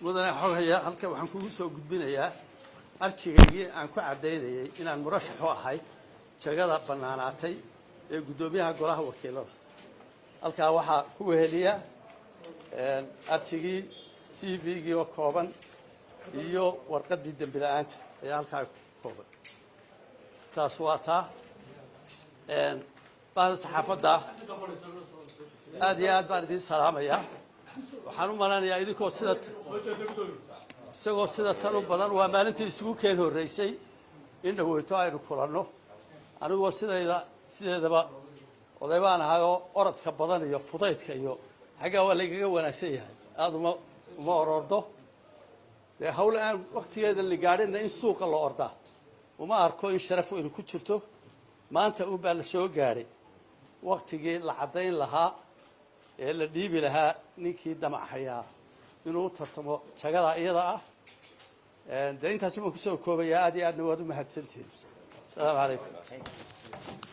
mudane xogaya halkan waxaan kugu soo gudbinayaa arjigaygii aan ku cadaynayay inaan murashax u ahay jagada banaanaatay ee gudoomiyaha golaha wakiilada. halkaa waxaa ku weheliya arjigii CV-gii oo kooban iyo warqadii dambi la'aanta ayaa halkaa kooban. taas waa taa baada saxaafadda aad iyo aad baan idiin salaamayaa. waxaan u malanayaa idinkoo isagoo sida tan u badan waa maalintii isugu keen horreysay in dhaweyto aynu kulanno. anigoo sideedaba oday baan ahay oo orodka badan iyo fudaydka iyo xaggaa waa laygaga wanaagsan yahay. aada uma orordo dee hawl aan waktigeeda la gaadhinna in suuqa la ordaa uma arko in sharaf weynu ku jirto. maanta un baa la soo gaadhay waktigii la caddayn lahaa ee la dhiibi lahaa ninkii damacayaa inuu u tartamo jagada iyada ah. dee intaasi baan kusoo koobayaa. aad iyo aadna waad u mahadsantihiin. asalaamu calaykum.